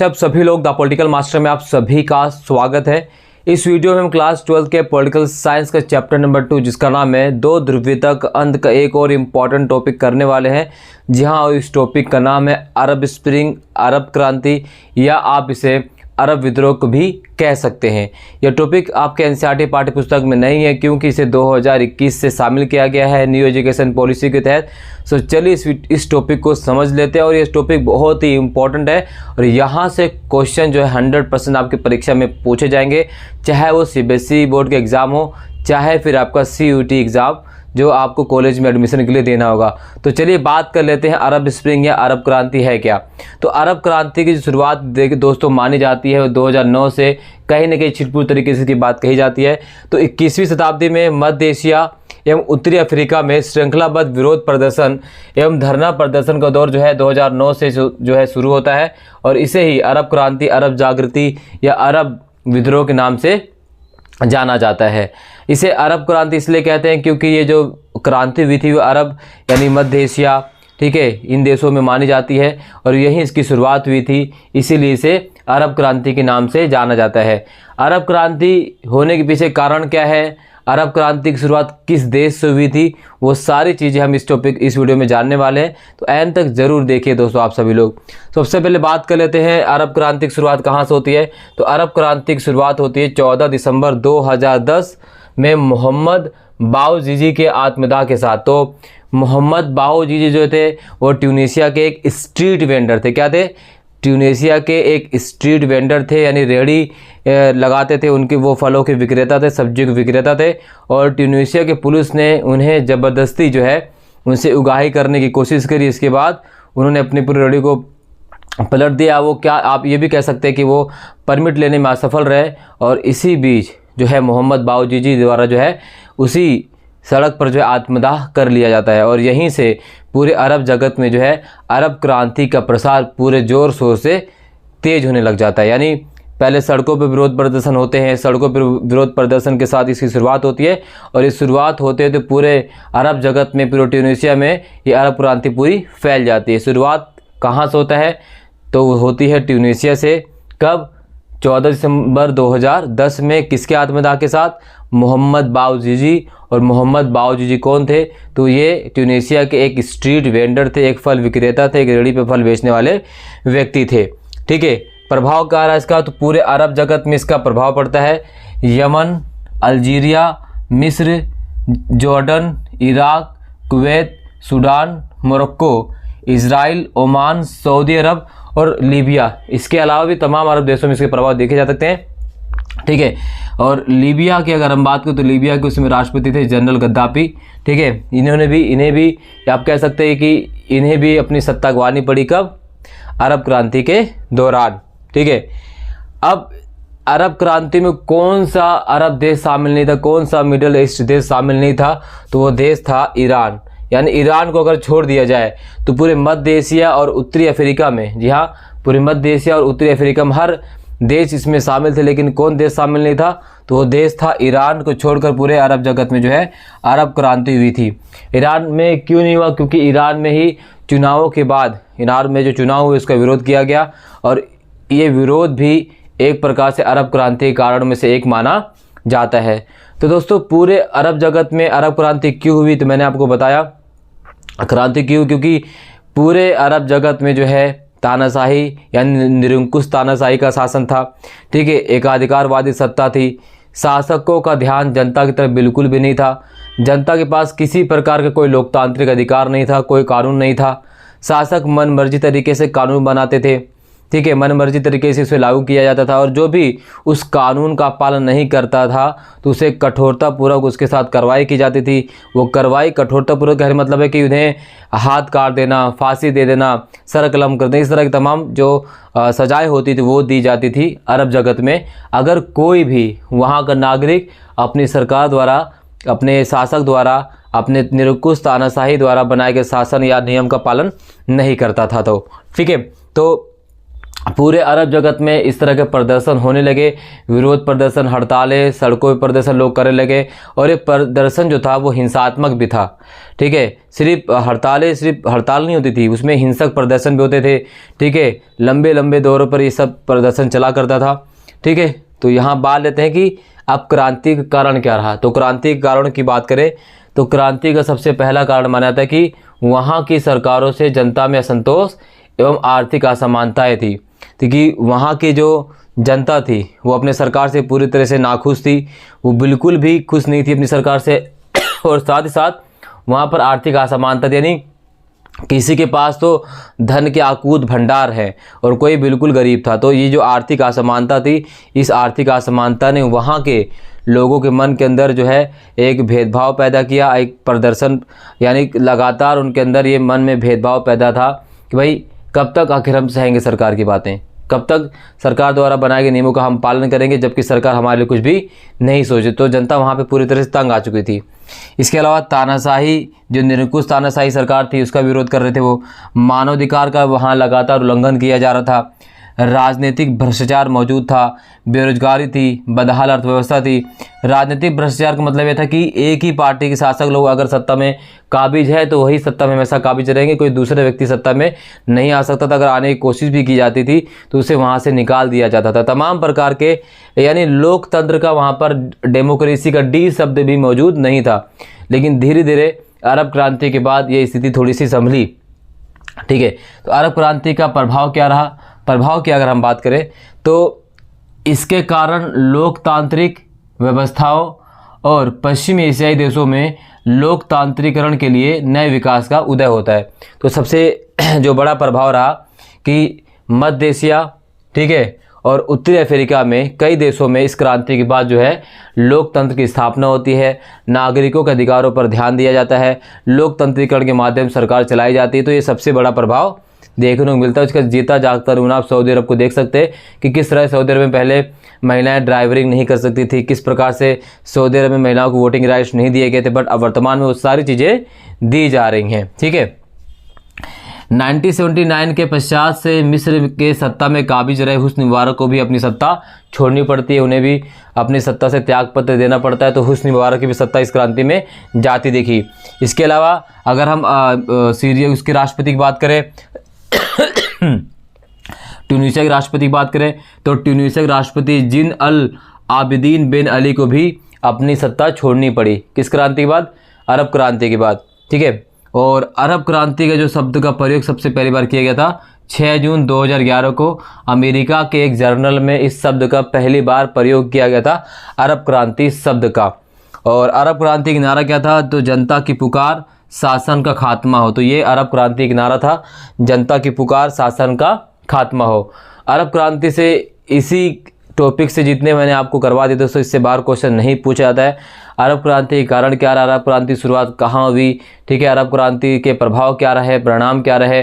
कैसे सभी लोग द पॉलिटिकल मास्टर में आप सभी का स्वागत है। इस वीडियो में हम क्लास 12 के पॉलिटिकल साइंस का चैप्टर नंबर 2 जिसका नाम है दो ध्रुवीयतक अंत का एक और इम्पॉर्टेंट टॉपिक करने वाले हैं। जी हाँ, इस टॉपिक का नाम है अरब स्प्रिंग, अरब क्रांति, या आप इसे अरब विद्रोह को भी कह सकते हैं। यह टॉपिक आपके एनसीईआरटी पाठ्य पुस्तक में नहीं है क्योंकि इसे 2021 से शामिल किया गया है न्यू एजुकेशन पॉलिसी के तहत। सो चलिए इस टॉपिक को समझ लेते हैं और ये टॉपिक बहुत ही इम्पोर्टेंट है और यहाँ से क्वेश्चन जो है 100% आपकी परीक्षा में पूछे जाएंगे, चाहे वो सीबीएसई बोर्ड के एग्ज़ाम हो, चाहे फिर आपका सीयूईटी एग्ज़ाम जो आपको कॉलेज में एडमिशन के लिए देना होगा। तो चलिए बात कर लेते हैं अरब स्प्रिंग या अरब क्रांति है क्या। तो अरब क्रांति की जो शुरुआत देखिए दोस्तों मानी जाती है 2009 से कहीं ना कहीं छिटपुट तरीके से की बात कही जाती है। तो 21वीं शताब्दी में मध्य एशिया एवं उत्तरी अफ्रीका में श्रृंखलाबद्ध विरोध प्रदर्शन एवं धरना प्रदर्शन का दौर जो है 2009 से जो है शुरू होता है और इसे ही अरब क्रांति, अरब जागृति या अरब विद्रोह के नाम से जाना जाता है। इसे अरब क्रांति इसलिए कहते हैं क्योंकि ये जो क्रांति हुई थी वो अरब यानी मध्य एशिया, ठीक है, इन देशों में मानी जाती है और यहीं इसकी शुरुआत हुई थी, इसीलिए इसे अरब क्रांति के नाम से जाना जाता है। अरब क्रांति होने के पीछे कारण क्या है, अरब क्रांति की शुरुआत किस देश से हुई थी, वो सारी चीज़ें हम इस वीडियो में जानने वाले हैं। तो एंड तक ज़रूर देखिए दोस्तों आप सभी लोग। सबसे पहले बात कर लेते हैं अरब क्रांति की शुरुआत कहाँ से होती है। तो अरब क्रांति की शुरुआत होती है 14 दिसंबर 2010 में मोहम्मद बाऊजीजी के आत्मदाह के साथ। तो मोहम्मद बाऊजीजी जो थे वो ट्यूनीशिया के एक स्ट्रीट वेंडर थे। क्या थे? ट्यूनीशिया के एक स्ट्रीट वेंडर थे, यानी रेहड़ी लगाते थे, उनके वो फलों के विक्रेता थे, सब्जियों के विक्रेता थे। और ट्यूनीशिया के पुलिस ने उन्हें ज़बरदस्ती जो है उनसे उगाही करने की कोशिश करी। इसके बाद उन्होंने अपनी पूरी रेहड़ी को पलट दिया। वो क्या आप ये भी कह सकते हैं कि वो परमिट लेने में असफल रहे और इसी बीच जो है मोहम्मद बाऊजीजी द्वारा जो है उसी सड़क पर जो है आत्मदाह कर लिया जाता है और यहीं से पूरे अरब जगत में जो है अरब क्रांति का प्रसार पूरे ज़ोर शोर से तेज़ होने लग जाता है। यानी पहले सड़कों पर विरोध प्रदर्शन होते हैं, सड़कों पर विरोध प्रदर्शन के साथ इसकी शुरुआत होती है और इस शुरुआत होते हैं तो पूरे अरब जगत में, पूरे ट्यूनीशिया में ये अरब क्रांति पूरी फैल जाती है। शुरुआत कहाँ से होता है? तो होती है ट्यूनीशिया से। कब? 14 दिसंबर 2010 में। किसके आत्मदाह के साथ? मोहम्मद बाऊजीजी। और मोहम्मद बाऊजीजी कौन थे? तो ये ट्यूनीशिया के एक स्ट्रीट वेंडर थे, एक फल विक्रेता थे, एक रेहड़ी पे फल बेचने वाले व्यक्ति थे। ठीक है, प्रभाव क्या रहा इसका? तो पूरे अरब जगत में इसका प्रभाव पड़ता है। यमन, अल्जीरिया, मिस्र, Jordan, Iraq, Kuwait, Sudan, Morocco, Israel, Oman, Saudi Arab और लीबिया, इसके अलावा भी तमाम अरब देशों में इसके प्रभाव देखे जा सकते हैं। ठीक है, और लीबिया की अगर हम बात करें तो लीबिया के उसमें राष्ट्रपति थे जनरल गद्दाफी। ठीक है, इन्हें भी आप कह सकते हैं कि इन्हें भी अपनी सत्ता गंवानी पड़ी। कब? अरब क्रांति के दौरान। ठीक है, अब अरब क्रांति में कौन सा अरब देश शामिल नहीं था, कौन सा मिडिल ईस्ट देश शामिल नहीं था? तो वो देश था ईरान। यानी ईरान को अगर छोड़ दिया जाए तो पूरे मध्य एशिया और उत्तरी अफ्रीका में, जी हाँ, पूरे मध्य एशिया और उत्तरी अफ्रीका में हर देश इसमें शामिल थे, लेकिन कौन देश शामिल नहीं था? तो वो देश था ईरान। को छोड़कर पूरे अरब जगत में जो है अरब क्रांति हुई थी। ईरान में क्यों नहीं हुआ? क्योंकि ईरान में ही चुनावों के बाद, ईरान में जो चुनाव हुए उसका विरोध किया गया और ये विरोध भी एक प्रकार से अरब क्रांति के कारण में से एक माना जाता है। तो दोस्तों पूरे अरब जगत में अरब क्रांति क्यों हुई? तो मैंने आपको बताया क्रांति क्यों, क्योंकि पूरे अरब जगत में जो है तानाशाही यानी निरंकुश तानाशाही का शासन था। ठीक है, एकाधिकारवादी सत्ता थी, शासकों का ध्यान जनता की तरफ बिल्कुल भी नहीं था, जनता के पास किसी प्रकार का कोई लोकतांत्रिक अधिकार नहीं था, कोई कानून नहीं था, शासक मनमर्जी तरीके से कानून बनाते थे। ठीक है, मनमर्जी तरीके से उसे लागू किया जाता था और जो भी उस कानून का पालन नहीं करता था तो उसे कठोरतापूर्वक उसके साथ कार्रवाई की जाती थी। वो कार्रवाई कठोरतापूर्वक का मतलब है कि उन्हें हाथ काट देना, फांसी दे देना, सर कलम कर देना, इस तरह की तमाम जो सजाएं होती थी वो दी जाती थी अरब जगत में। अगर कोई भी वहाँ का नागरिक अपनी सरकार द्वारा, अपने शासक द्वारा, अपने निरंकुश तानाशाही द्वारा बनाए गए शासन या नियम का पालन नहीं करता था। तो ठीक है, तो पूरे अरब जगत में इस तरह के प्रदर्शन होने लगे, विरोध प्रदर्शन, हड़तालें, सड़कों पर प्रदर्शन लोग करने लगे। और ये प्रदर्शन जो था वो हिंसात्मक भी था, ठीक है। सिर्फ हड़ताल नहीं होती थी, उसमें हिंसक प्रदर्शन भी होते थे, ठीक है। लंबे लंबे दौरों पर ये सब प्रदर्शन चला करता था, ठीक है। तो यहाँ बात लेते हैं कि अब क्रांति का कारण क्या रहा। तो क्रांति के कारण की बात करें तो क्रांति का सबसे पहला कारण माना जाता है कि वहाँ की सरकारों से जनता में असंतोष एवं आर्थिक असमानताएँ थी, क्योंकि वहाँ की जो जनता थी वो अपने सरकार से पूरी तरह से नाखुश थी, वो बिल्कुल भी खुश नहीं थी अपनी सरकार से। और साथ ही साथ वहाँ पर आर्थिक असमानता, यानी किसी के पास तो धन के अकूत भंडार है और कोई बिल्कुल गरीब था। तो ये जो आर्थिक असमानता थी, इस आर्थिक असमानता ने वहाँ के लोगों के मन के अंदर जो है एक भेदभाव पैदा किया, एक प्रदर्शन, यानी लगातार उनके अंदर ये मन में भेदभाव पैदा था कि भाई कब तक आखिर हम सहेंगे सरकार की बातें, कब तक सरकार द्वारा बनाए गए नियमों का हम पालन करेंगे, जबकि सरकार हमारे लिए कुछ भी नहीं सोचे। तो जनता वहाँ पे पूरी तरह से तंग आ चुकी थी। इसके अलावा तानाशाही, जो निरंकुश तानाशाही सरकार थी उसका विरोध कर रहे थे वो। मानवाधिकार का वहाँ लगातार उल्लंघन किया जा रहा था। राजनीतिक भ्रष्टाचार मौजूद था, बेरोजगारी थी, बदहाल अर्थव्यवस्था थी। राजनीतिक भ्रष्टाचार का मतलब यह था कि एक ही पार्टी के शासक लोग अगर सत्ता में काबिज है तो वही सत्ता में हमेशा काबिज रहेंगे, कोई दूसरे व्यक्ति सत्ता में नहीं आ सकता था। अगर आने की कोशिश भी की जाती थी तो उसे वहाँ से निकाल दिया जाता था। तमाम प्रकार के, यानी लोकतंत्र का वहाँ पर, डेमोक्रेसी का डी शब्द भी मौजूद नहीं था। लेकिन धीरे धीरे अरब क्रांति के बाद ये स्थिति थोड़ी सी संभली, ठीक है। तो अरब क्रांति का प्रभाव क्या रहा, प्रभाव की अगर हम बात करें तो इसके कारण लोकतांत्रिक व्यवस्थाओं और पश्चिमी एशियाई देशों में लोकतांत्रिकरण के लिए नए विकास का उदय होता है। तो सबसे जो बड़ा प्रभाव रहा कि मध्य एशिया, ठीक है, और उत्तरी अफ्रीका में कई देशों में इस क्रांति के बाद जो है लोकतंत्र की स्थापना होती है, नागरिकों के अधिकारों पर ध्यान दिया जाता है, लोकतंत्रीकरण के माध्यम से सरकार चलाई जाती है। तो ये सबसे बड़ा प्रभाव देखने को मिलता है। उसका जीता जागता नमूना आप सऊदी अरब को देख सकते हैं कि किस तरह सऊदी अरब में पहले महिलाएं ड्राइवरिंग नहीं कर सकती थी, किस प्रकार से सऊदी अरब में महिलाओं को वोटिंग राइट्स नहीं दिए गए थे, बट अब वर्तमान में वो सारी चीज़ें दी जा रही हैं, ठीक है। 1979 के पश्चात से मिस्र के सत्ता में काबिज रहे हुस्न मुबारक को भी अपनी सत्ता छोड़नी पड़ती है, उन्हें भी अपनी सत्ता से त्यागपत्र देना पड़ता है। तो हुस्न मुबारक की भी सत्ता इस क्रांति में जाती देखी। इसके अलावा अगर हम सीरिया उसके राष्ट्रपति की बात करें, ट्यूनीशिया के राष्ट्रपति की बात करें तो ट्यूनीशिया के राष्ट्रपति जिन अल आबिदीन बेन अली को भी अपनी सत्ता छोड़नी पड़ी। किस क्रांति के बाद? अरब क्रांति के बाद, ठीक है। और अरब क्रांति का जो शब्द का प्रयोग सबसे पहली बार किया गया था 6 जून 2011 को अमेरिका के एक जर्नल में इस शब्द का पहली बार प्रयोग किया गया था, अरब क्रांति शब्द का। और अरब क्रांति का नारा क्या था? तो जनता की पुकार, शासन का खात्मा हो। तो ये अरब क्रांति का नारा था, जनता की पुकार, शासन का खात्मा हो। अरब क्रांति से, इसी टॉपिक से जितने मैंने आपको करवा दिए दोस्तों, इससे बाहर क्वेश्चन नहीं पूछा जाता है। अरब क्रांति के कारण क्या रहा, अरब क्रांति की शुरुआत कहाँ हुई, ठीक है, अरब क्रांति के प्रभाव क्या रहे, परिणाम क्या रहे,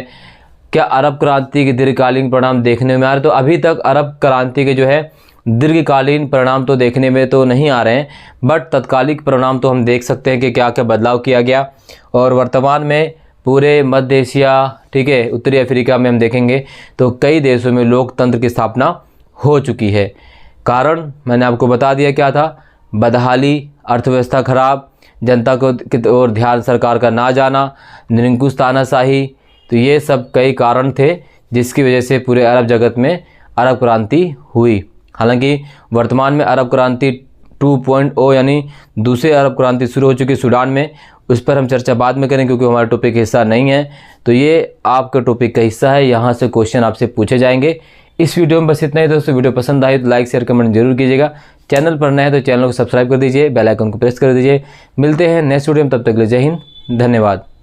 क्या अरब क्रांति के दीर्घकालीन परिणाम देखने में आ रहे। तो अभी तक अरब क्रांति के जो है दीर्घकालीन परिणाम तो देखने में तो नहीं आ रहे हैं, बट तत्कालिक परिणाम तो हम देख सकते हैं कि क्या क्या बदलाव किया गया। और वर्तमान में पूरे मध्य एशिया, ठीक है, उत्तरी अफ्रीका में हम देखेंगे तो कई देशों में लोकतंत्र की स्थापना हो चुकी है। कारण मैंने आपको बता दिया क्या था, बदहाली, अर्थव्यवस्था खराब, जनता को और ध्यान सरकार का ना जाना, निरंकुश तानाशाही। तो ये सब कई कारण थे जिसकी वजह से पूरे अरब जगत में अरब क्रांति हुई। हालांकि वर्तमान में अरब क्रांति 2.0 यानी दूसरी अरब क्रांति शुरू हो चुकी है सूडान में, उस पर हम चर्चा बाद में करें क्योंकि हमारा टॉपिक का हिस्सा नहीं है। तो ये आपका टॉपिक का हिस्सा है, यहाँ से क्वेश्चन आपसे पूछे जाएंगे। इस वीडियो में बस इतना ही दोस्तों। वीडियो पसंद आई तो लाइक शेयर कमेंट जरूर कीजिएगा। चैनल पर नए हैं तो चैनल को सब्सक्राइब कर दीजिए, बेल आइकन को प्रेस कर दीजिए। मिलते हैं नेक्स्ट वीडियो में, तब तक के लिए जय हिंद, धन्यवाद।